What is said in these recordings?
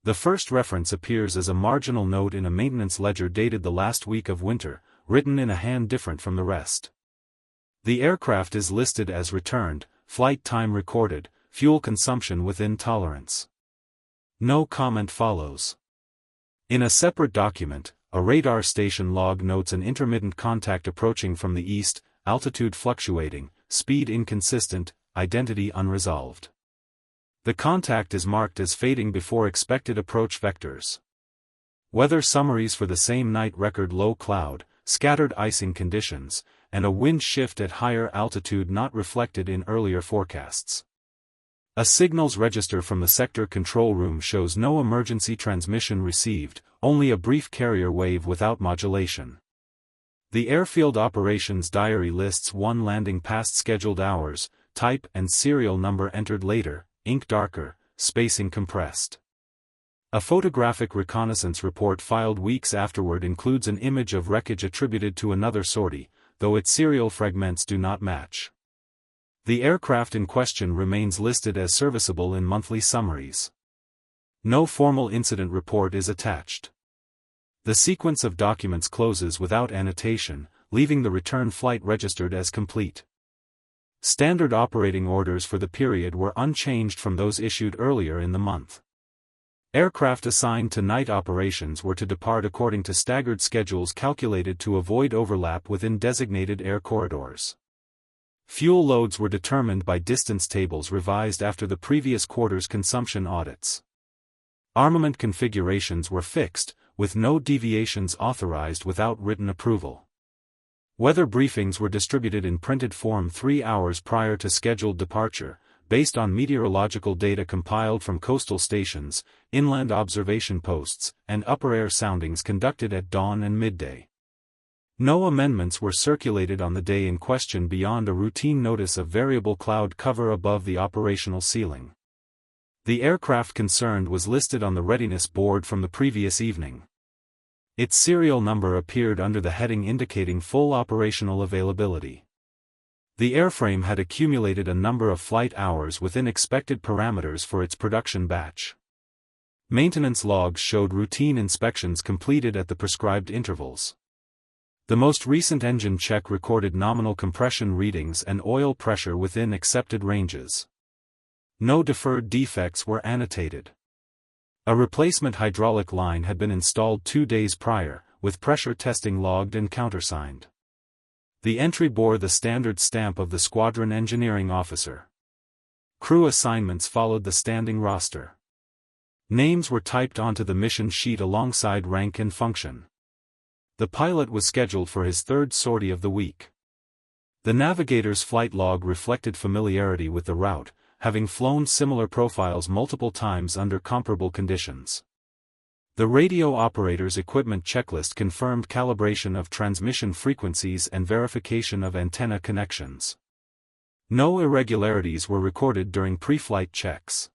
The first reference appears as a marginal note in a maintenance ledger dated the last week of winter, written in a hand different from the rest. The aircraft is listed as returned, flight time recorded, fuel consumption within tolerance. No comment follows. In a separate document, a radar station log notes an intermittent contact approaching from the east, altitude fluctuating, speed inconsistent, identity unresolved. The contact is marked as fading before expected approach vectors. Weather summaries for the same night record low cloud, scattered icing conditions, and a wind shift at higher altitude not reflected in earlier forecasts. A signals register from the sector control room shows no emergency transmission received, only a brief carrier wave without modulation. The airfield operations diary lists one landing past scheduled hours, type and serial number entered later, ink darker, spacing compressed. A photographic reconnaissance report filed weeks afterward includes an image of wreckage attributed to another sortie, though its serial fragments do not match. The aircraft in question remains listed as serviceable in monthly summaries. No formal incident report is attached. The sequence of documents closes without annotation, leaving the return flight registered as complete. Standard operating orders for the period were unchanged from those issued earlier in the month. Aircraft assigned to night operations were to depart according to staggered schedules calculated to avoid overlap within designated air corridors. Fuel loads were determined by distance tables revised after the previous quarter's consumption audits. Armament configurations were fixed, with no deviations authorized without written approval. Weather briefings were distributed in printed form 3 hours prior to scheduled departure, based on meteorological data compiled from coastal stations, inland observation posts, and upper air soundings conducted at dawn and midday. No amendments were circulated on the day in question beyond a routine notice of variable cloud cover above the operational ceiling. The aircraft concerned was listed on the readiness board from the previous evening. Its serial number appeared under the heading indicating full operational availability. The airframe had accumulated a number of flight hours within expected parameters for its production batch. Maintenance logs showed routine inspections completed at the prescribed intervals. The most recent engine check recorded nominal compression readings and oil pressure within accepted ranges. No deferred defects were annotated. A replacement hydraulic line had been installed 2 days prior, with pressure testing logged and countersigned. The entry bore the standard stamp of the squadron engineering officer. Crew assignments followed the standing roster. Names were typed onto the mission sheet alongside rank and function. The pilot was scheduled for his third sortie of the week. The navigator's flight log reflected familiarity with the route, having flown similar profiles multiple times under comparable conditions. The radio operator's equipment checklist confirmed calibration of transmission frequencies and verification of antenna connections. No irregularities were recorded during pre-flight checks.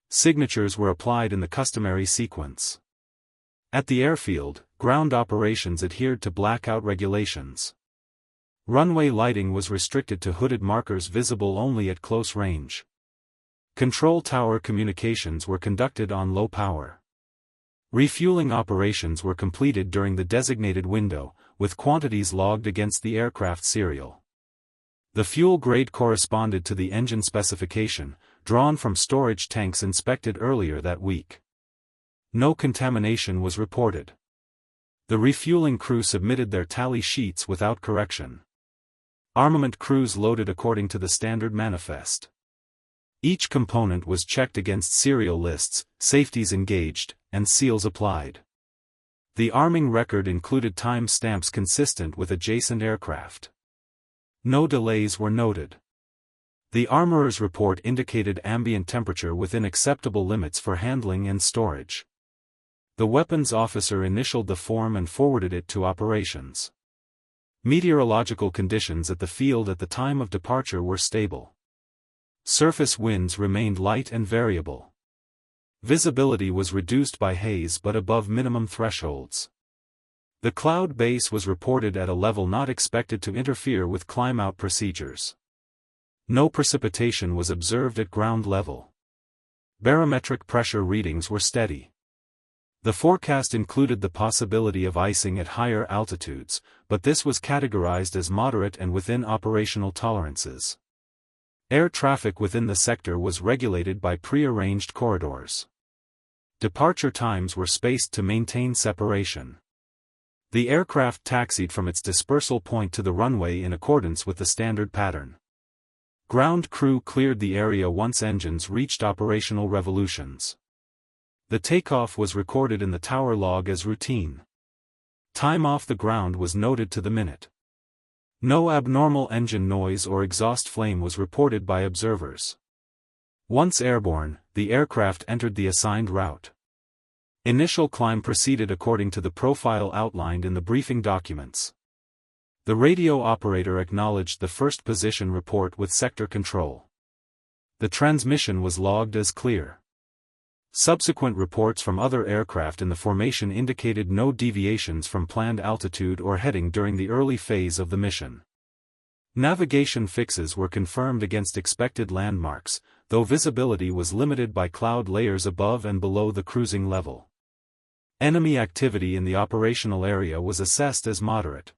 Signatures were applied in the customary sequence. At the airfield, ground operations adhered to blackout regulations. Runway lighting was restricted to hooded markers visible only at close range. Control tower communications were conducted on low power. Refueling operations were completed during the designated window, with quantities logged against the aircraft serial. The fuel grade corresponded to the engine specification, drawn from storage tanks inspected earlier that week. No contamination was reported. The refueling crew submitted their tally sheets without correction. Armament crews loaded according to the standard manifest. Each component was checked against serial lists, safeties engaged, and seals applied. The arming record included time stamps consistent with adjacent aircraft. No delays were noted. The armorer's report indicated ambient temperature within acceptable limits for handling and storage. The weapons officer initialed the form and forwarded it to operations. Meteorological conditions at the field at the time of departure were stable. Surface winds remained light and variable. Visibility was reduced by haze but above minimum thresholds. The cloud base was reported at a level not expected to interfere with climb-out procedures. No precipitation was observed at ground level. Barometric pressure readings were steady. The forecast included the possibility of icing at higher altitudes, but this was categorized as moderate and within operational tolerances. Air traffic within the sector was regulated by pre-arranged corridors. Departure times were spaced to maintain separation. The aircraft taxied from its dispersal point to the runway in accordance with the standard pattern. Ground crew cleared the area once engines reached operational revolutions. The takeoff was recorded in the tower log as routine. Time off the ground was noted to the minute. No abnormal engine noise or exhaust flame was reported by observers. Once airborne, the aircraft entered the assigned route. Initial climb proceeded according to the profile outlined in the briefing documents. The radio operator acknowledged the first position report with sector control. The transmission was logged as clear. Subsequent reports from other aircraft in the formation indicated no deviations from planned altitude or heading during the early phase of the mission. Navigation fixes were confirmed against expected landmarks, though visibility was limited by cloud layers above and below the cruising level. Enemy activity in the operational area was assessed as moderate.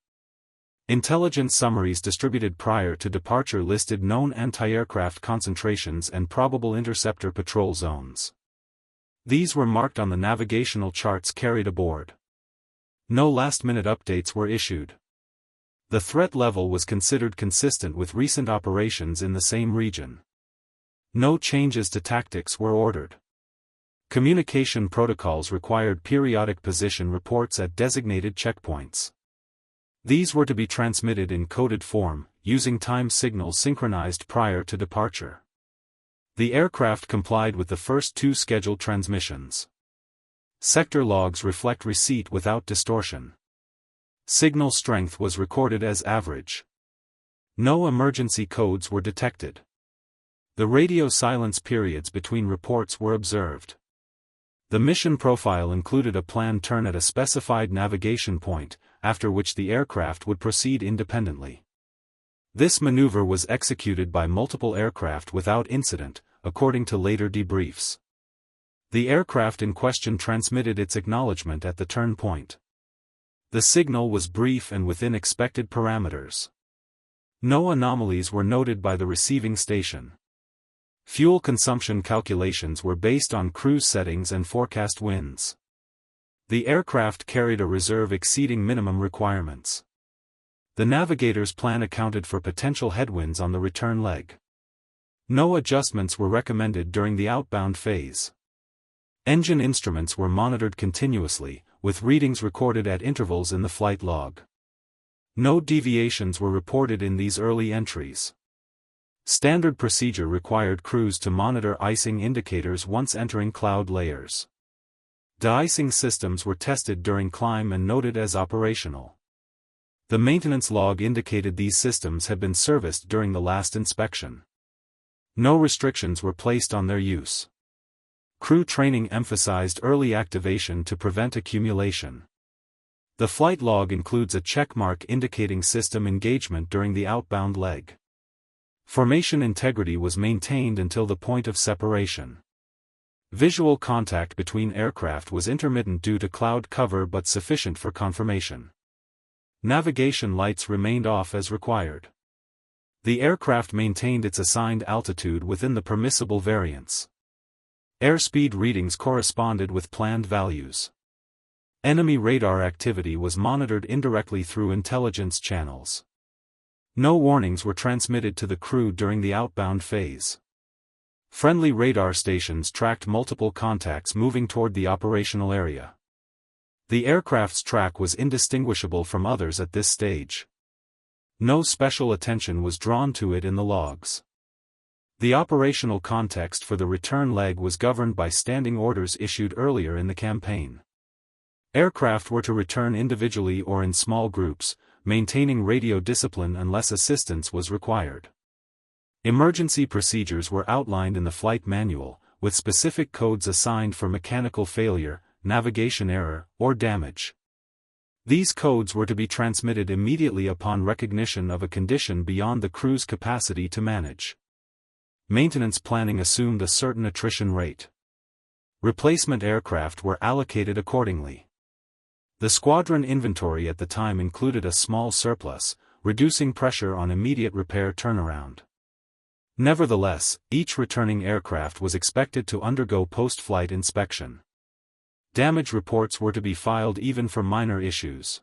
Intelligence summaries distributed prior to departure listed known anti-aircraft concentrations and probable interceptor patrol zones. These were marked on the navigational charts carried aboard. No last-minute updates were issued. The threat level was considered consistent with recent operations in the same region. No changes to tactics were ordered. Communication protocols required periodic position reports at designated checkpoints. These were to be transmitted in coded form, using time signals synchronized prior to departure. The aircraft complied with the first two scheduled transmissions. Sector logs reflect receipt without distortion. Signal strength was recorded as average. No emergency codes were detected. The radio silence periods between reports were observed. The mission profile included a planned turn at a specified navigation point, after which the aircraft would proceed independently. This maneuver was executed by multiple aircraft without incident, according to later debriefs. The aircraft in question transmitted its acknowledgement at the turn point. The signal was brief and within expected parameters. No anomalies were noted by the receiving station. Fuel consumption calculations were based on cruise settings and forecast winds. The aircraft carried a reserve exceeding minimum requirements. The navigator's plan accounted for potential headwinds on the return leg. No adjustments were recommended during the outbound phase. Engine instruments were monitored continuously, with readings recorded at intervals in the flight log. No deviations were reported in these early entries. Standard procedure required crews to monitor icing indicators once entering cloud layers. De-icing systems were tested during climb and noted as operational. The maintenance log indicated these systems had been serviced during the last inspection. No restrictions were placed on their use. Crew training emphasized early activation to prevent accumulation. The flight log includes a checkmark indicating system engagement during the outbound leg. Formation integrity was maintained until the point of separation. Visual contact between aircraft was intermittent due to cloud cover but sufficient for confirmation. Navigation lights remained off as required. The aircraft maintained its assigned altitude within the permissible variance. Airspeed readings corresponded with planned values. Enemy radar activity was monitored indirectly through intelligence channels. No warnings were transmitted to the crew during the outbound phase. Friendly radar stations tracked multiple contacts moving toward the operational area. The aircraft's track was indistinguishable from others at this stage. No special attention was drawn to it in the logs. The operational context for the return leg was governed by standing orders issued earlier in the campaign. Aircraft were to return individually or in small groups, maintaining radio discipline unless assistance was required. Emergency procedures were outlined in the flight manual, with specific codes assigned for mechanical failure, navigation error, or damage. These codes were to be transmitted immediately upon recognition of a condition beyond the crew's capacity to manage. Maintenance planning assumed a certain attrition rate. Replacement aircraft were allocated accordingly. The squadron inventory at the time included a small surplus, reducing pressure on immediate repair turnaround. Nevertheless, each returning aircraft was expected to undergo post-flight inspection. Damage reports were to be filed even for minor issues.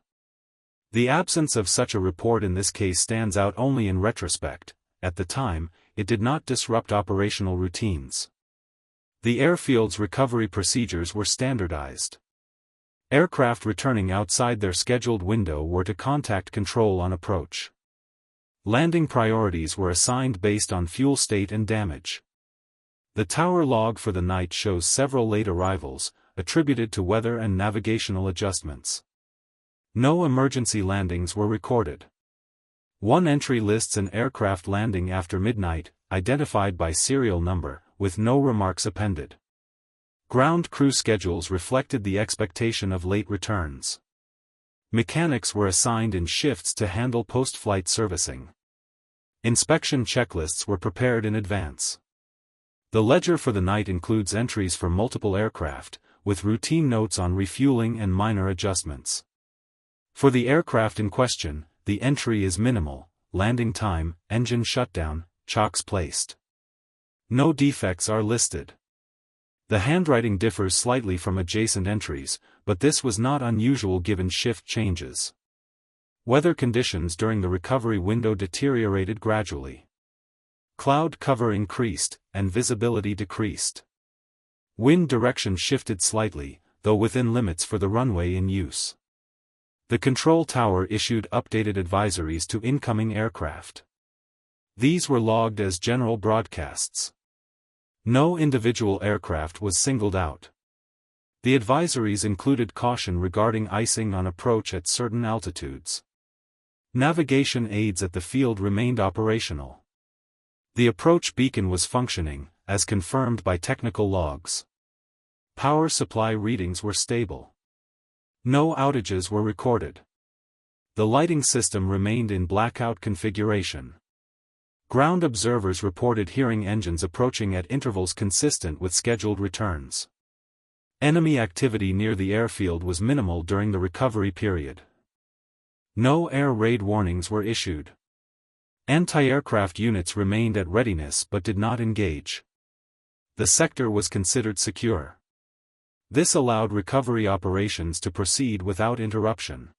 The absence of such a report in this case stands out only in retrospect. At the time, it did not disrupt operational routines. The airfield's recovery procedures were standardized. Aircraft returning outside their scheduled window were to contact control on approach. Landing priorities were assigned based on fuel state and damage. The tower log for the night shows several late arrivals, attributed to weather and navigational adjustments. No emergency landings were recorded. One entry lists an aircraft landing after midnight, identified by serial number, with no remarks appended. Ground crew schedules reflected the expectation of late returns. Mechanics were assigned in shifts to handle post-flight servicing. Inspection checklists were prepared in advance. The ledger for the night includes entries for multiple aircraft, with routine notes on refueling and minor adjustments. For the aircraft in question, the entry is minimal: landing time, engine shutdown, chocks placed. No defects are listed. The handwriting differs slightly from adjacent entries, but this was not unusual given shift changes. Weather conditions during the recovery window deteriorated gradually. Cloud cover increased, and visibility decreased. Wind direction shifted slightly, though within limits for the runway in use. The control tower issued updated advisories to incoming aircraft. These were logged as general broadcasts. No individual aircraft was singled out. The advisories included caution regarding icing on approach at certain altitudes. Navigation aids at the field remained operational. The approach beacon was functioning, as confirmed by technical logs. Power supply readings were stable. No outages were recorded. The lighting system remained in blackout configuration. Ground observers reported hearing engines approaching at intervals consistent with scheduled returns. Enemy activity near the airfield was minimal during the recovery period. No air raid warnings were issued. Anti-aircraft units remained at readiness but did not engage. The sector was considered secure. This allowed recovery operations to proceed without interruption.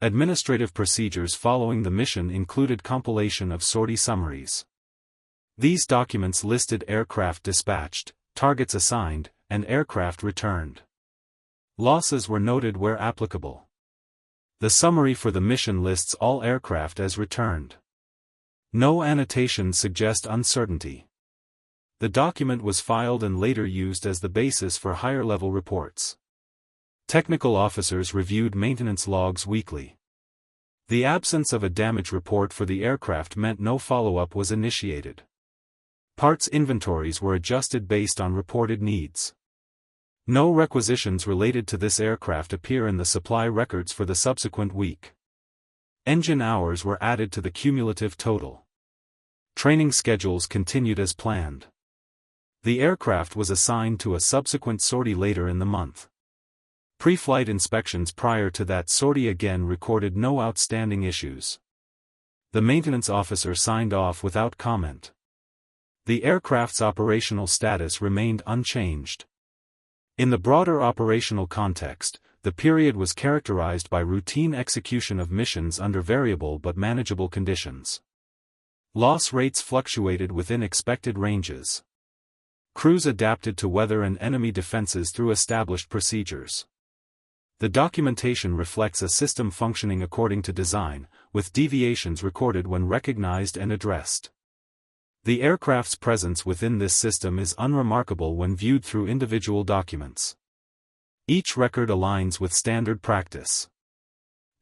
Administrative procedures following the mission included compilation of sortie summaries. These documents listed aircraft dispatched, targets assigned, and aircraft returned. Losses were noted where applicable. The summary for the mission lists all aircraft as returned. No annotations suggest uncertainty. The document was filed and later used as the basis for higher-level reports. Technical officers reviewed maintenance logs weekly. The absence of a damage report for the aircraft meant no follow-up was initiated. Parts inventories were adjusted based on reported needs. No requisitions related to this aircraft appear in the supply records for the subsequent week. Engine hours were added to the cumulative total. Training schedules continued as planned. The aircraft was assigned to a subsequent sortie later in the month. Pre-flight inspections prior to that sortie again recorded no outstanding issues. The maintenance officer signed off without comment. The aircraft's operational status remained unchanged. In the broader operational context, the period was characterized by routine execution of missions under variable but manageable conditions. Loss rates fluctuated within expected ranges. Crews adapted to weather and enemy defenses through established procedures. The documentation reflects a system functioning according to design, with deviations recorded when recognized and addressed. The aircraft's presence within this system is unremarkable when viewed through individual documents. Each record aligns with standard practice.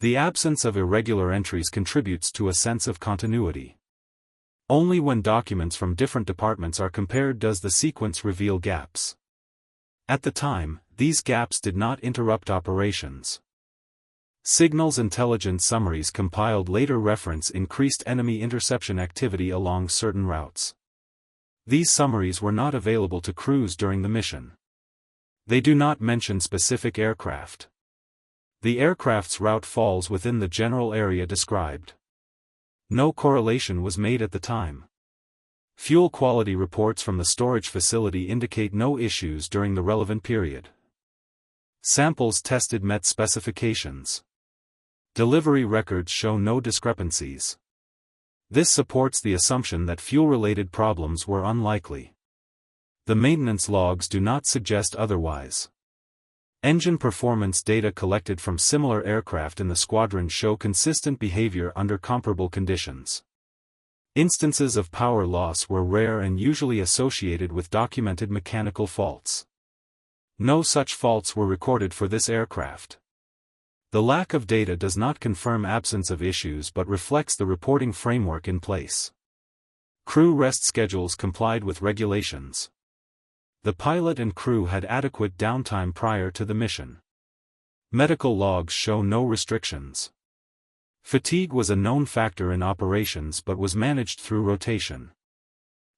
The absence of irregular entries contributes to a sense of continuity. Only when documents from different departments are compared does the sequence reveal gaps. At the time, these gaps did not interrupt operations. Signals intelligence summaries compiled later reference increased enemy interception activity along certain routes. These summaries were not available to crews during the mission. They do not mention specific aircraft. The aircraft's route falls within the general area described. No correlation was made at the time. Fuel quality reports from the storage facility indicate no issues during the relevant period. Samples tested met specifications. Delivery records show no discrepancies. This supports the assumption that fuel-related problems were unlikely. The maintenance logs do not suggest otherwise. Engine performance data collected from similar aircraft in the squadron show consistent behavior under comparable conditions. Instances of power loss were rare and usually associated with documented mechanical faults. No such faults were recorded for this aircraft. The lack of data does not confirm absence of issues but reflects the reporting framework in place. Crew rest schedules complied with regulations. The pilot and crew had adequate downtime prior to the mission. Medical logs show no restrictions. Fatigue was a known factor in operations but was managed through rotation.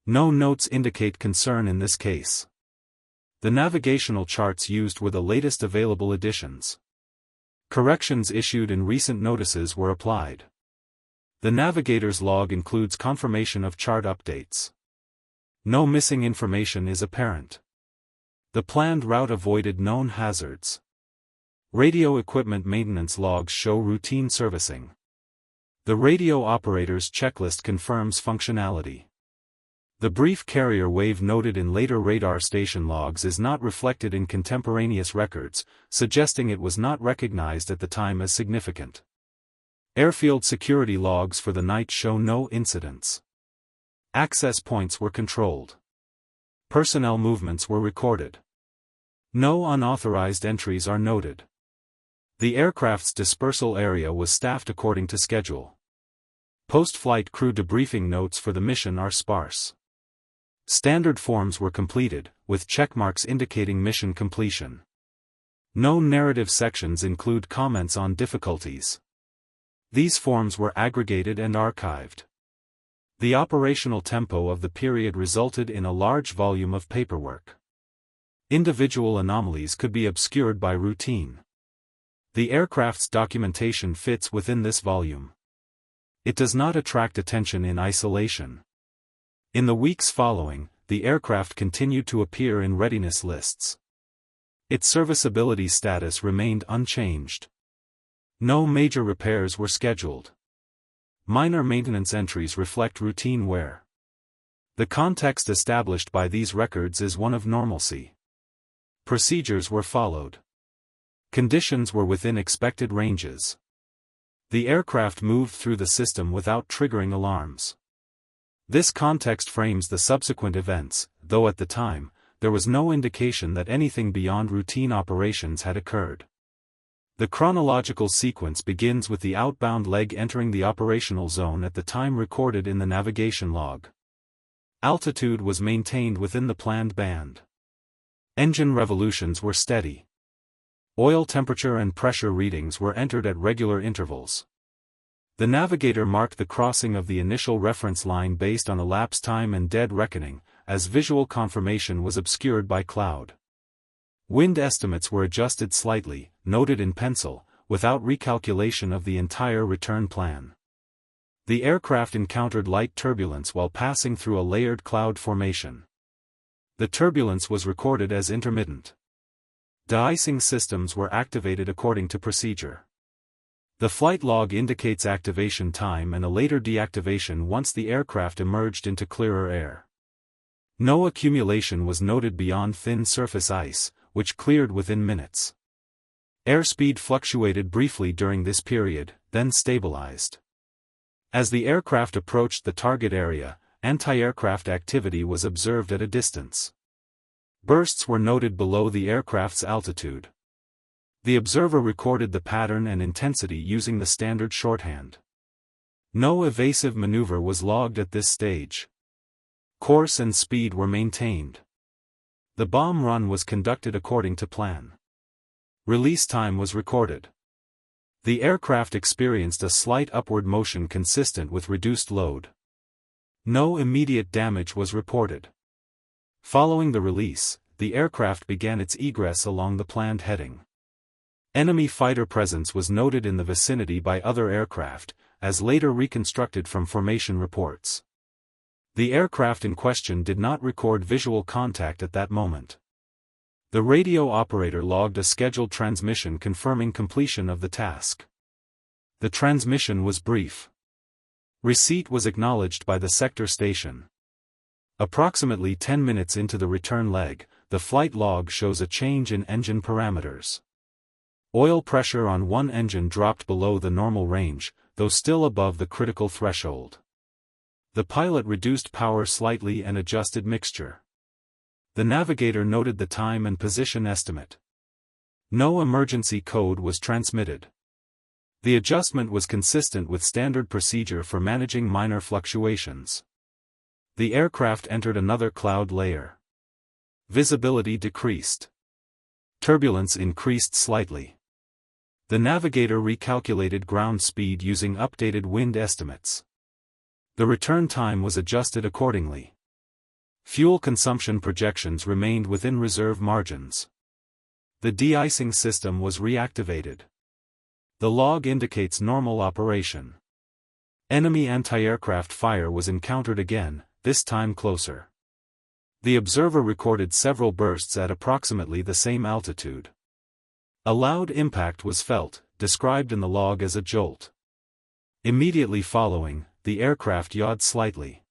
No notes indicate concern in this case. The navigational charts used were the latest available additions. Corrections issued in recent notices were applied. The navigator's log includes confirmation of chart updates. No missing information is apparent. The planned route avoided known hazards. Radio equipment maintenance logs show routine servicing. The radio operator's checklist confirms functionality. The brief carrier wave noted in later radar station logs is not reflected in contemporaneous records, suggesting it was not recognized at the time as significant. Airfield security logs for the night show no incidents. Access points were controlled. Personnel movements were recorded. No unauthorized entries are noted. The aircraft's dispersal area was staffed according to schedule. Post-flight crew debriefing notes for the mission are sparse. Standard forms were completed, with checkmarks indicating mission completion. No narrative sections include comments on difficulties. These forms were aggregated and archived. The operational tempo of the period resulted in a large volume of paperwork. Individual anomalies could be obscured by routine. The aircraft's documentation fits within this volume. It does not attract attention in isolation. In the weeks following, the aircraft continued to appear in readiness lists. Its serviceability status remained unchanged. No major repairs were scheduled. Minor maintenance entries reflect routine wear. The context established by these records is one of normalcy. Procedures were followed. Conditions were within expected ranges. The aircraft moved through the system without triggering alarms. This context frames the subsequent events, though at the time, there was no indication that anything beyond routine operations had occurred. The chronological sequence begins with the outbound leg entering the operational zone at the time recorded in the navigation log. Altitude was maintained within the planned band. Engine revolutions were steady. Oil temperature and pressure readings were entered at regular intervals. The navigator marked the crossing of the initial reference line based on elapsed time and dead reckoning, as visual confirmation was obscured by cloud. Wind estimates were adjusted slightly, noted in pencil, without recalculation of the entire return plan. The aircraft encountered light turbulence while passing through a layered cloud formation. The turbulence was recorded as intermittent. De-icing systems were activated according to procedure. The flight log indicates activation time and a later deactivation once the aircraft emerged into clearer air. No accumulation was noted beyond thin surface ice, which cleared within minutes. Airspeed fluctuated briefly during this period, then stabilized. As the aircraft approached the target area, anti-aircraft activity was observed at a distance. Bursts were noted below the aircraft's altitude. The observer recorded the pattern and intensity using the standard shorthand. No evasive maneuver was logged at this stage. Course and speed were maintained. The bomb run was conducted according to plan. Release time was recorded. The aircraft experienced a slight upward motion consistent with reduced load. No immediate damage was reported. Following the release, the aircraft began its egress along the planned heading. Enemy fighter presence was noted in the vicinity by other aircraft, as later reconstructed from formation reports. The aircraft in question did not record visual contact at that moment. The radio operator logged a scheduled transmission confirming completion of the task. The transmission was brief. Receipt was acknowledged by the sector station. Approximately 10 minutes into the return leg, the flight log shows a change in engine parameters. Oil pressure on one engine dropped below the normal range, though still above the critical threshold. The pilot reduced power slightly and adjusted mixture. The navigator noted the time and position estimate. No emergency code was transmitted. The adjustment was consistent with standard procedure for managing minor fluctuations. The aircraft entered another cloud layer. Visibility decreased. Turbulence increased slightly. The navigator recalculated ground speed using updated wind estimates. The return time was adjusted accordingly. Fuel consumption projections remained within reserve margins. The de-icing system was reactivated. The log indicates normal operation. Enemy anti-aircraft fire was encountered again, this time closer. The observer recorded several bursts at approximately the same altitude. A loud impact was felt, described in the log as a jolt. Immediately following, the aircraft yawed slightly.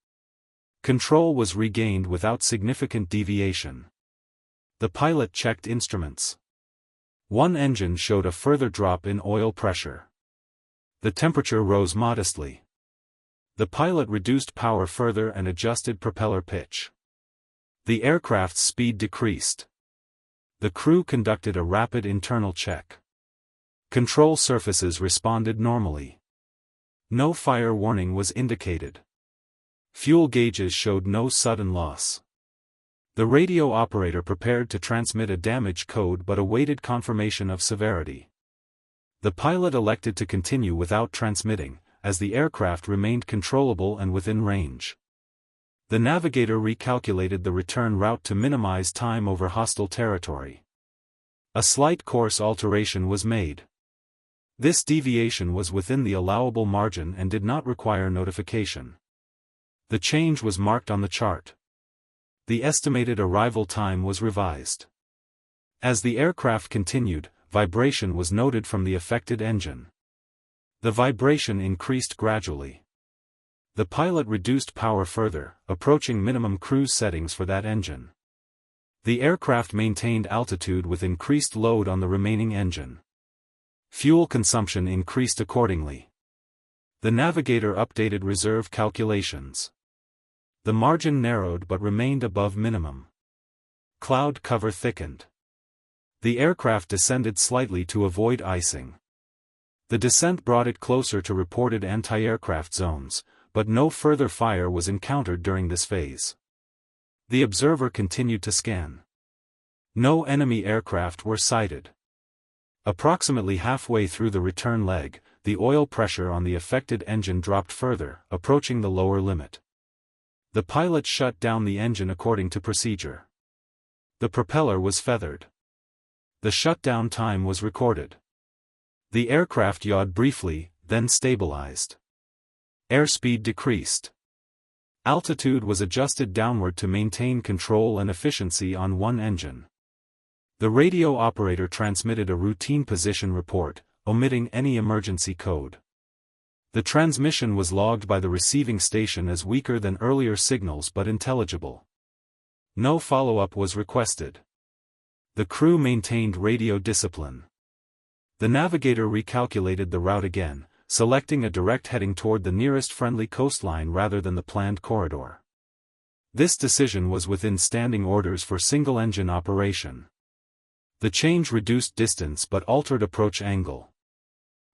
Control was regained without significant deviation. The pilot checked instruments. One engine showed a further drop in oil pressure. The temperature rose modestly. The pilot reduced power further and adjusted propeller pitch. The aircraft's speed decreased. The crew conducted a rapid internal check. Control surfaces responded normally. No fire warning was indicated. Fuel gauges showed no sudden loss. The radio operator prepared to transmit a damage code but awaited confirmation of severity. The pilot elected to continue without transmitting, as the aircraft remained controllable and within range. The navigator recalculated the return route to minimize time over hostile territory. A slight course alteration was made. This deviation was within the allowable margin and did not require notification. The change was marked on the chart. The estimated arrival time was revised. As the aircraft continued, vibration was noted from the affected engine. The vibration increased gradually. The pilot reduced power further, approaching minimum cruise settings for that engine. The aircraft maintained altitude with increased load on the remaining engine. Fuel consumption increased accordingly. The navigator updated reserve calculations. The margin narrowed but remained above minimum. Cloud cover thickened. The aircraft descended slightly to avoid icing. The descent brought it closer to reported anti-aircraft zones, but no further fire was encountered during this phase. The observer continued to scan. No enemy aircraft were sighted. Approximately halfway through the return leg, the oil pressure on the affected engine dropped further, approaching the lower limit. The pilot shut down the engine according to procedure. The propeller was feathered. The shutdown time was recorded. The aircraft yawed briefly, then stabilized. Airspeed decreased. Altitude was adjusted downward to maintain control and efficiency on one engine. The radio operator transmitted a routine position report, omitting any emergency code. The transmission was logged by the receiving station as weaker than earlier signals but intelligible. No follow-up was requested. The crew maintained radio discipline. The navigator recalculated the route again, selecting a direct heading toward the nearest friendly coastline rather than the planned corridor. This decision was within standing orders for single-engine operation. The change reduced distance but altered approach angle.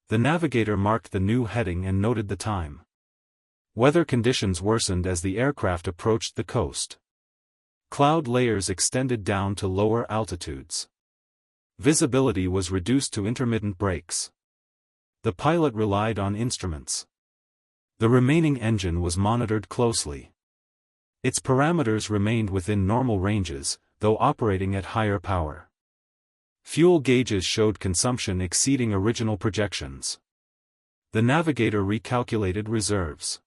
The navigator marked the new heading and noted the time. Weather conditions worsened as the aircraft approached the coast. Cloud layers extended down to lower altitudes. Visibility was reduced to intermittent breaks. The pilot relied on instruments. The remaining engine was monitored closely. Its parameters remained within normal ranges, though operating at higher power. Fuel gauges showed consumption exceeding original projections. The navigator recalculated reserves.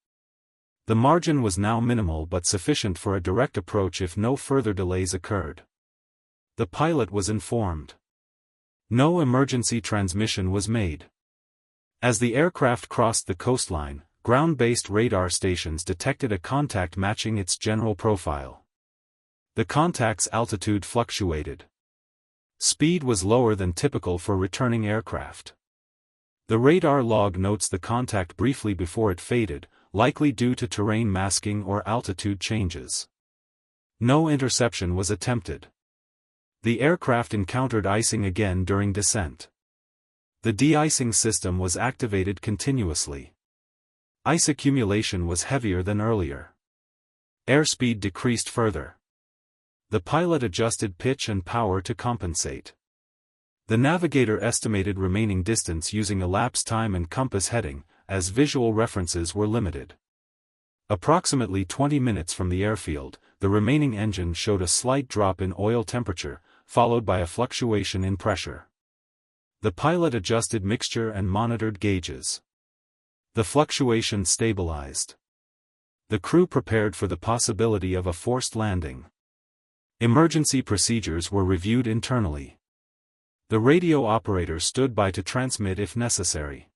The margin was now minimal but sufficient for a direct approach if no further delays occurred. The pilot was informed. No emergency transmission was made. As the aircraft crossed the coastline, ground-based radar stations detected a contact matching its general profile. The contact's altitude fluctuated. Speed was lower than typical for returning aircraft. The radar log notes the contact briefly before it faded, likely due to terrain masking or altitude changes. No interception was attempted. The aircraft encountered icing again during descent. The de-icing system was activated continuously. Ice accumulation was heavier than earlier. Airspeed decreased further. The pilot adjusted pitch and power to compensate. The navigator estimated remaining distance using elapsed time and compass heading, as visual references were limited. Approximately 20 minutes from the airfield, the remaining engine showed a slight drop in oil temperature, followed by a fluctuation in pressure. The pilot adjusted mixture and monitored gauges. The fluctuation stabilized. The crew prepared for the possibility of a forced landing. Emergency procedures were reviewed internally. The radio operator stood by to transmit if necessary.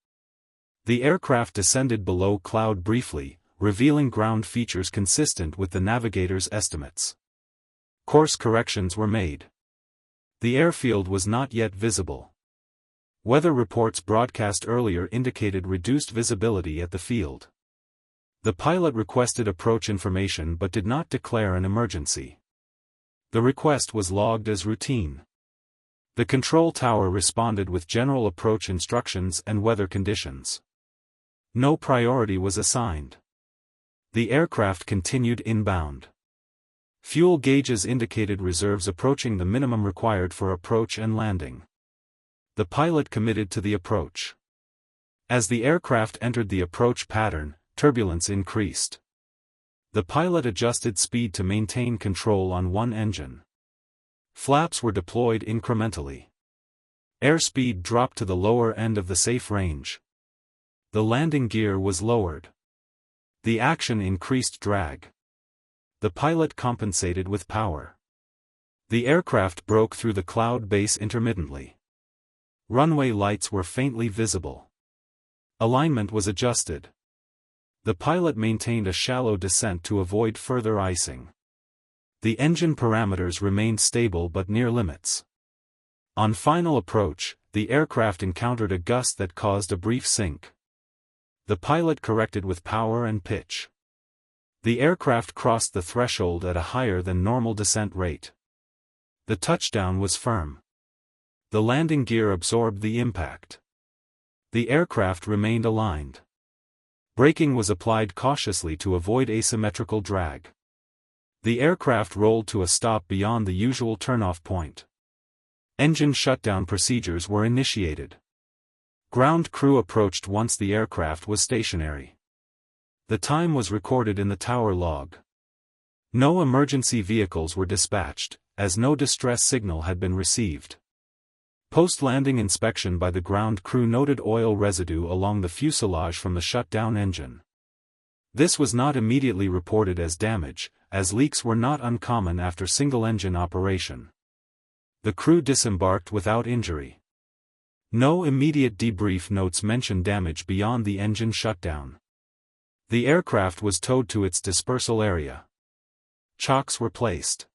The aircraft descended below cloud briefly, revealing ground features consistent with the navigator's estimates. Course corrections were made. The airfield was not yet visible. Weather reports broadcast earlier indicated reduced visibility at the field. The pilot requested approach information but did not declare an emergency. The request was logged as routine. The control tower responded with general approach instructions and weather conditions. No priority was assigned. The aircraft continued inbound. Fuel gauges indicated reserves approaching the minimum required for approach and landing. The pilot committed to the approach. As the aircraft entered the approach pattern, turbulence increased. The pilot adjusted speed to maintain control on one engine. Flaps were deployed incrementally. Airspeed dropped to the lower end of the safe range. The landing gear was lowered. The action increased drag. The pilot compensated with power. The aircraft broke through the cloud base intermittently. Runway lights were faintly visible. Alignment was adjusted. The pilot maintained a shallow descent to avoid further icing. The engine parameters remained stable but near limits. On final approach, the aircraft encountered a gust that caused a brief sink. The pilot corrected with power and pitch. The aircraft crossed the threshold at a higher than normal descent rate. The touchdown was firm. The landing gear absorbed the impact. The aircraft remained aligned. Braking was applied cautiously to avoid asymmetrical drag. The aircraft rolled to a stop beyond the usual turnoff point. Engine shutdown procedures were initiated. Ground crew approached once the aircraft was stationary. The time was recorded in the tower log. No emergency vehicles were dispatched, as no distress signal had been received. Post-landing inspection by the ground crew noted oil residue along the fuselage from the shutdown engine. This was not immediately reported as damage, as leaks were not uncommon after single-engine operation. The crew disembarked without injury. No immediate debrief notes mention damage beyond the engine shutdown. The aircraft was towed to its dispersal area. Chocks were placed.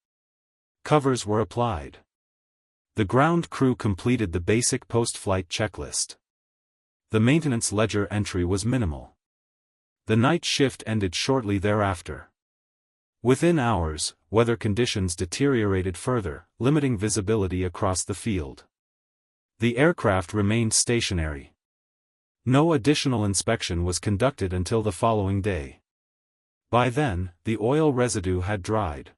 Covers were applied. The ground crew completed the basic post-flight checklist. The maintenance ledger entry was minimal. The night shift ended shortly thereafter. Within hours, weather conditions deteriorated further, limiting visibility across the field. The aircraft remained stationary. No additional inspection was conducted until the following day. By then, the oil residue had dried.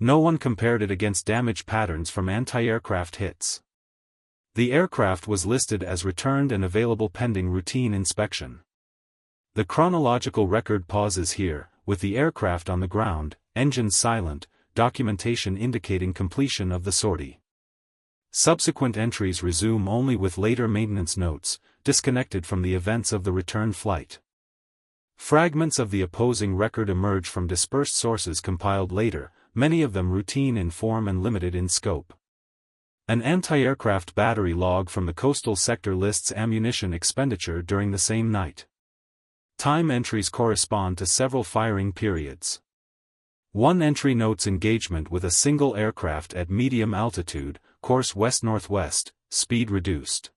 No one compared it against damage patterns from anti-aircraft hits. The aircraft was listed as returned and available pending routine inspection. The chronological record pauses here, with with the aircraft on the ground, engines silent, documentation indicating completion of the sortie. Subsequent entries resume only with later maintenance notes, disconnected from the events of the return flight. Fragments of the opposing record emerge from dispersed sources compiled later, many of them routine in form and limited in scope. An anti-aircraft battery log from the coastal sector lists ammunition expenditure during the same night. Time entries correspond to several firing periods. One entry notes engagement with a single aircraft at medium altitude, course west-northwest, speed reduced.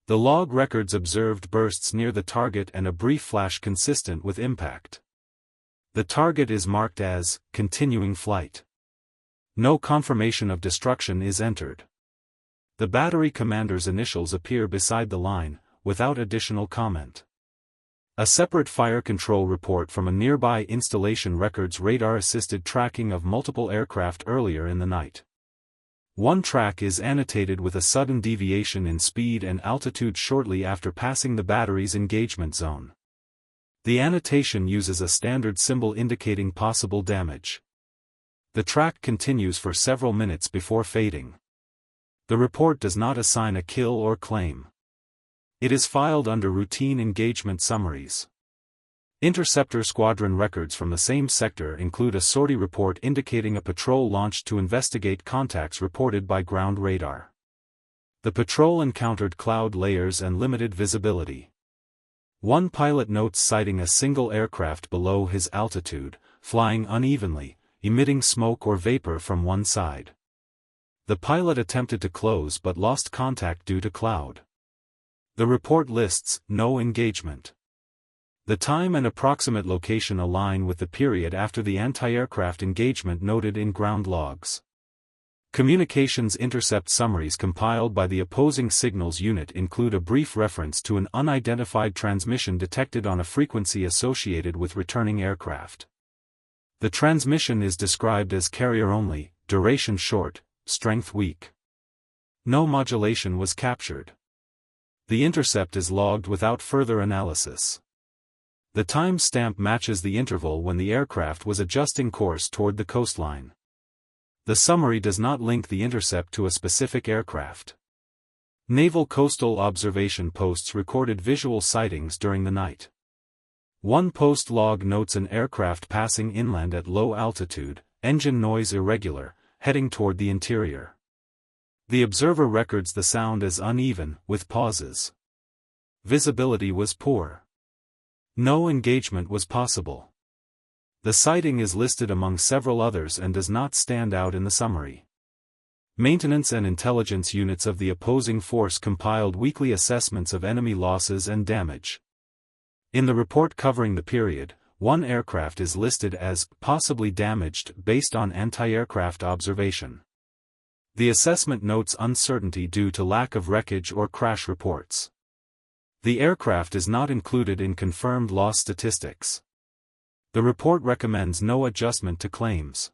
The log records observed bursts near the target and a brief flash consistent with impact. The target is marked as continuing flight. No confirmation of destruction is entered. The battery commander's initials appear beside the line, without additional comment. A separate fire control report from a nearby installation records radar-assisted tracking of multiple aircraft earlier in the night. One track is annotated with a sudden deviation in speed and altitude shortly after passing the battery's engagement zone. The annotation uses a standard symbol indicating possible damage. The track continues for several minutes before fading. The report does not assign a kill or claim. It is filed under routine engagement summaries. Interceptor squadron records from the same sector include a sortie report indicating a patrol launched to investigate contacts reported by ground radar. The patrol encountered cloud layers and limited visibility. One pilot notes sighting a single aircraft below his altitude, flying unevenly, emitting smoke or vapor from one side. The pilot attempted to close but lost contact due to cloud. The report lists no engagement. The time and approximate location align with the period after the anti-aircraft engagement noted in ground logs. Communications intercept summaries compiled by the opposing signals unit include a brief reference to an unidentified transmission detected on a frequency associated with returning aircraft. The transmission is described as carrier-only, duration short, strength weak. No modulation was captured. The intercept is logged without further analysis. The time stamp matches the interval when the aircraft was adjusting course toward the coastline. The summary does not link the intercept to a specific aircraft. Naval coastal observation posts recorded visual sightings during the night. One post log notes an aircraft passing inland at low altitude, engine noise irregular, heading toward the interior. The observer records the sound as uneven, with pauses. Visibility was poor. No engagement was possible. The sighting is listed among several others and does not stand out in the summary. Maintenance and intelligence units of the opposing force compiled weekly assessments of enemy losses and damage. In the report covering the period, one aircraft is listed as possibly damaged based on anti-aircraft observation. The assessment notes uncertainty due to lack of wreckage or crash reports. The aircraft is not included in confirmed loss statistics. The report recommends no adjustment to claims.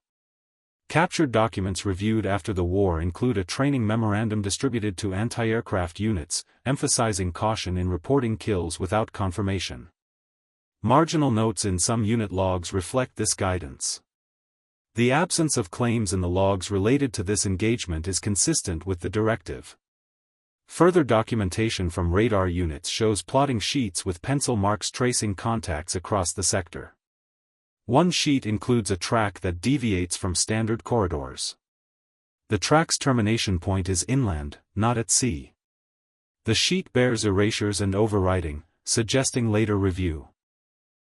Captured documents reviewed after the war include a training memorandum distributed to anti-aircraft units, emphasizing caution in reporting kills without confirmation. Marginal notes in some unit logs reflect this guidance. The absence of claims in the logs related to this engagement is consistent with the directive. Further documentation from radar units shows plotting sheets with pencil marks tracing contacts across the sector. One sheet includes a track that deviates from standard corridors. The track's termination point is inland, not at sea. The sheet bears erasures and overwriting, suggesting later review.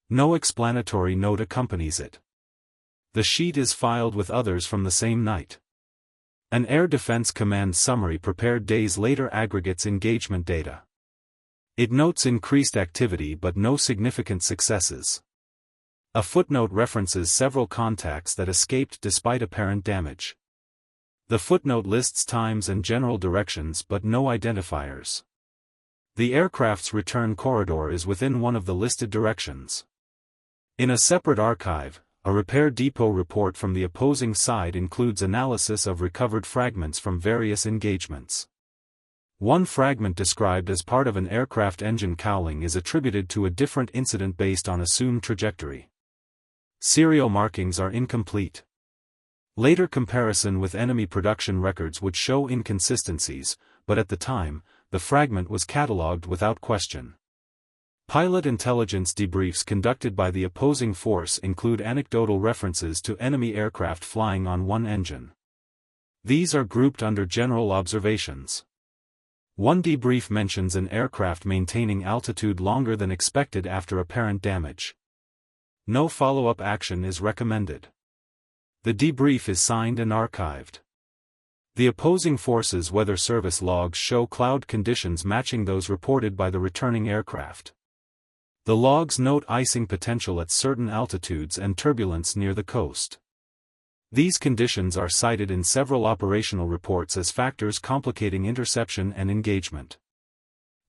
No explanatory note accompanies it. The sheet is filed with others from the same night. An Air Defense Command summary prepared days later aggregates engagement data. It notes increased activity but no significant successes. A footnote references several contacts that escaped despite apparent damage. The footnote lists times and general directions but no identifiers. The aircraft's return corridor is within one of the listed directions. In a separate archive, a repair depot report from the opposing side includes analysis of recovered fragments from various engagements. One fragment described as part of an aircraft engine cowling is attributed to a different incident based on assumed trajectory. Serial markings are incomplete. Later comparison with enemy production records would show inconsistencies, but at the time, the fragment was catalogued without question. Pilot intelligence debriefs conducted by the opposing force include anecdotal references to enemy aircraft flying on one engine. These are grouped under general observations. One debrief mentions an aircraft maintaining altitude longer than expected after apparent damage. No follow-up action is recommended. The debrief is signed and archived. The opposing force's weather service logs show cloud conditions matching those reported by the returning aircraft. The logs note icing potential at certain altitudes and turbulence near the coast. These conditions are cited in several operational reports as factors complicating interception and engagement.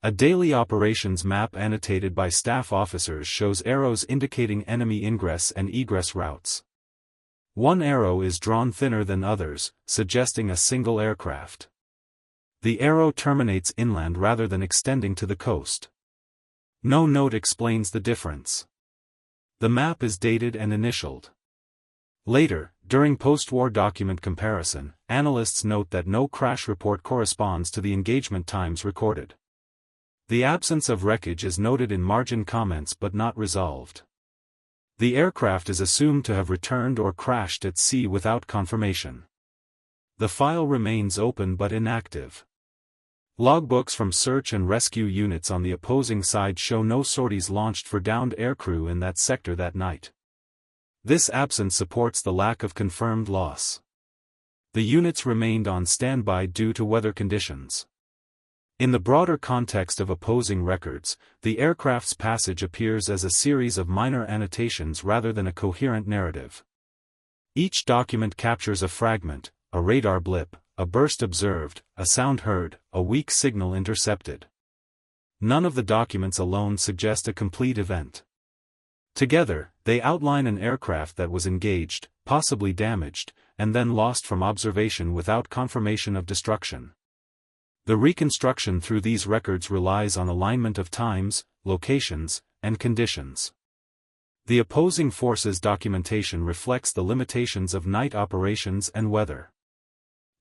A daily operations map annotated by staff officers shows arrows indicating enemy ingress and egress routes. One arrow is drawn thinner than others, suggesting a single aircraft. The arrow terminates inland rather than extending to the coast. No note explains the difference. The map is dated and initialed. Later, during post-war document comparison, analysts note that no crash report corresponds to the engagement times recorded. The absence of wreckage is noted in margin comments but not resolved. The aircraft is assumed to have returned or crashed at sea without confirmation. The file remains open but inactive. Logbooks from search and rescue units on the opposing side show no sorties launched for downed aircrew in that sector that night. This absence supports the lack of confirmed loss. The units remained on standby due to weather conditions. In the broader context of opposing records, the aircraft's passage appears as a series of minor annotations rather than a coherent narrative. Each document captures a fragment, a radar blip, a burst observed, a sound heard, a weak signal intercepted. None of the documents alone suggest a complete event. Together, they outline an aircraft that was engaged, possibly damaged, and then lost from observation without confirmation of destruction. The reconstruction through these records relies on alignment of times, locations, and conditions. The opposing forces' documentation reflects the limitations of night operations and weather.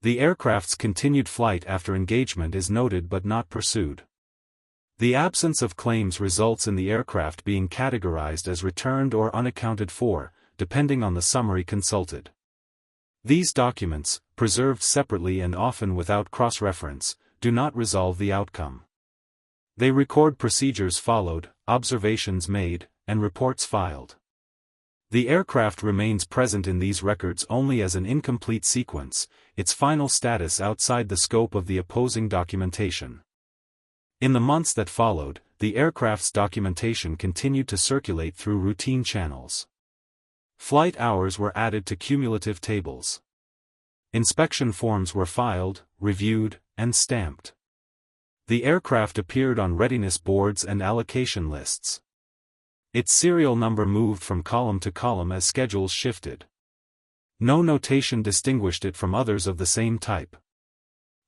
The aircraft's continued flight after engagement is noted but not pursued. The absence of claims results in the aircraft being categorized as returned or unaccounted for, depending on the summary consulted. These documents, preserved separately and often without cross-reference, do not resolve the outcome. They record procedures followed, observations made, and reports filed. The aircraft remains present in these records only as an incomplete sequence, its final status outside the scope of the opposing documentation. In the months that followed, the aircraft's documentation continued to circulate through routine channels. Flight hours were added to cumulative tables. Inspection forms were filed, reviewed, and stamped. The aircraft appeared on readiness boards and allocation lists. Its serial number moved from column to column as schedules shifted. No notation distinguished it from others of the same type.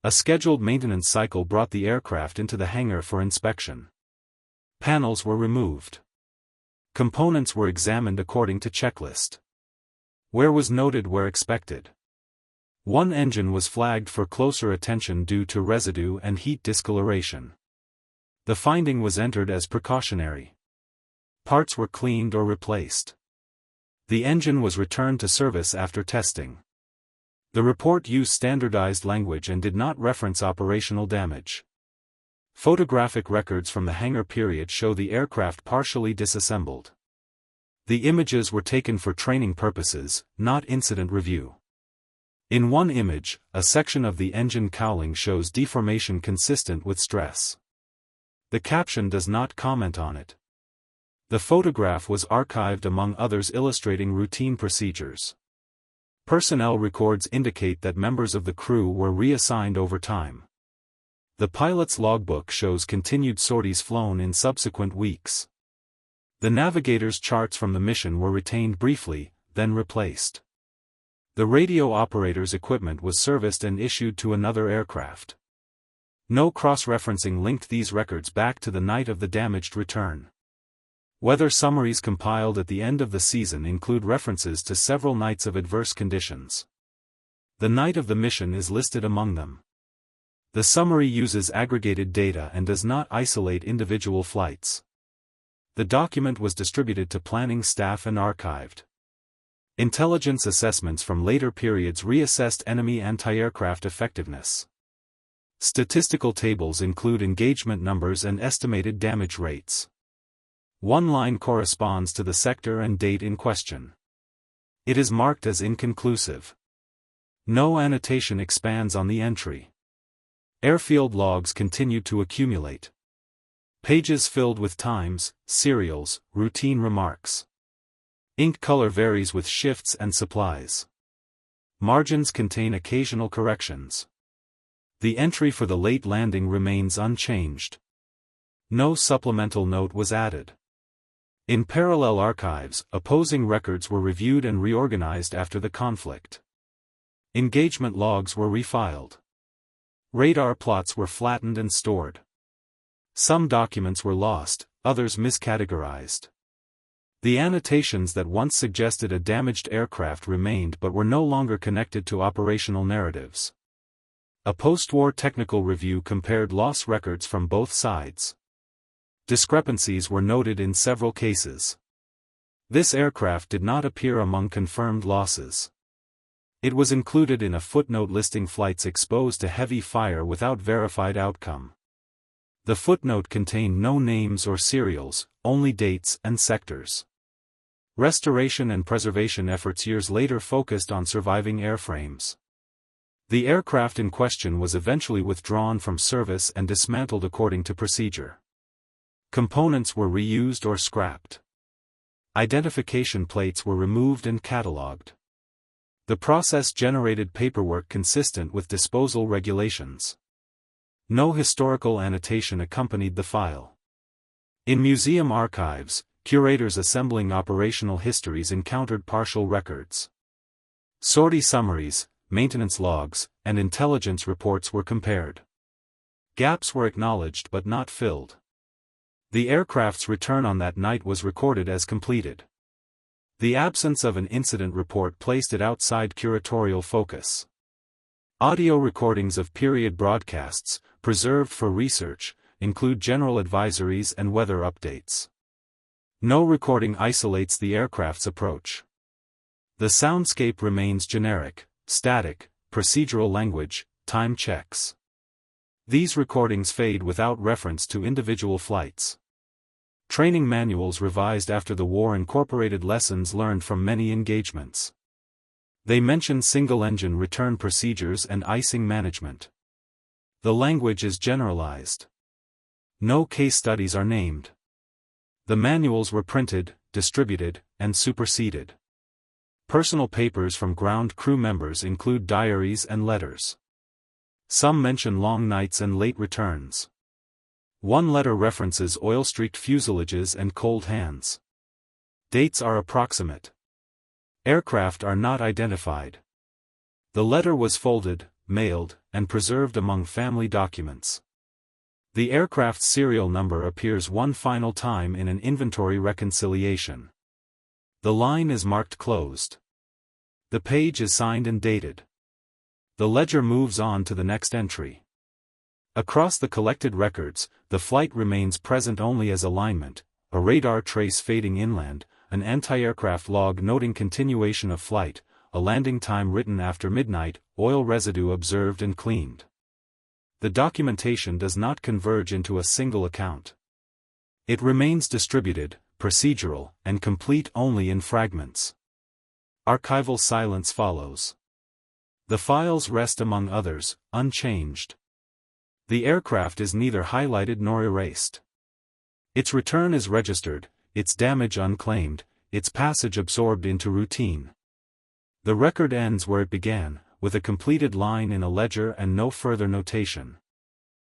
A scheduled maintenance cycle brought the aircraft into the hangar for inspection. Panels were removed. Components were examined according to checklist. Wear was noted where expected. One engine was flagged for closer attention due to residue and heat discoloration. The finding was entered as precautionary. Parts were cleaned or replaced. The engine was returned to service after testing. The report used standardized language and did not reference operational damage. Photographic records from the hangar period show the aircraft partially disassembled. The images were taken for training purposes, not incident review. In one image, a section of the engine cowling shows deformation consistent with stress. The caption does not comment on it. The photograph was archived among others illustrating routine procedures. Personnel records indicate that members of the crew were reassigned over time. The pilot's logbook shows continued sorties flown in subsequent weeks. The navigator's charts from the mission were retained briefly, then replaced. The radio operator's equipment was serviced and issued to another aircraft. No cross-referencing linked these records back to the night of the damaged return. Weather summaries compiled at the end of the season include references to several nights of adverse conditions. The night of the mission is listed among them. The summary uses aggregated data and does not isolate individual flights. The document was distributed to planning staff and archived. Intelligence assessments from later periods reassessed enemy anti-aircraft effectiveness. Statistical tables include engagement numbers and estimated damage rates. One line corresponds to the sector and date in question. It is marked as inconclusive. No annotation expands on the entry. Airfield logs continued to accumulate. Pages filled with times, serials, routine remarks. Ink color varies with shifts and supplies. Margins contain occasional corrections. The entry for the late landing remains unchanged. No supplemental note was added. In parallel archives, opposing records were reviewed and reorganized after the conflict. Engagement logs were refiled. Radar plots were flattened and stored. Some documents were lost, others miscategorized. The annotations that once suggested a damaged aircraft remained but were no longer connected to operational narratives. A post-war technical review compared loss records from both sides. Discrepancies were noted in several cases. This aircraft did not appear among confirmed losses. It was included in a footnote listing flights exposed to heavy fire without verified outcome. The footnote contained no names or serials, only dates and sectors. Restoration and preservation efforts years later focused on surviving airframes. The aircraft in question was eventually withdrawn from service and dismantled according to procedure. Components were reused or scrapped. Identification plates were removed and catalogued. The process generated paperwork consistent with disposal regulations. No historical annotation accompanied the file. In museum archives, curators assembling operational histories encountered partial records. Sortie summaries, maintenance logs, and intelligence reports were compared. Gaps were acknowledged but not filled. The aircraft's return on that night was recorded as completed. The absence of an incident report placed it outside curatorial focus. Audio recordings of period broadcasts, preserved for research, include general advisories and weather updates. No recording isolates the aircraft's approach. The soundscape remains generic, static, procedural language, time checks. These recordings fade without reference to individual flights. Training manuals revised after the war incorporated lessons learned from many engagements. They mention single-engine return procedures and icing management. The language is generalized. No case studies are named. The manuals were printed, distributed, and superseded. Personal papers from ground crew members include diaries and letters. Some mention long nights and late returns. One letter references oil-streaked fuselages and cold hands. Dates are approximate. Aircraft are not identified. The letter was folded, mailed, and preserved among family documents. The aircraft's serial number appears one final time in an inventory reconciliation. The line is marked closed. The page is signed and dated. The ledger moves on to the next entry. Across the collected records, the flight remains present only as alignment, a radar trace fading inland, an anti-aircraft log noting continuation of flight, a landing time written after midnight, oil residue observed and cleaned. The documentation does not converge into a single account. It remains distributed, procedural, and complete only in fragments. Archival silence follows. The files rest among others, unchanged. The aircraft is neither highlighted nor erased. Its return is registered, its damage unclaimed, its passage absorbed into routine. The record ends where it began, with a completed line in a ledger and no further notation.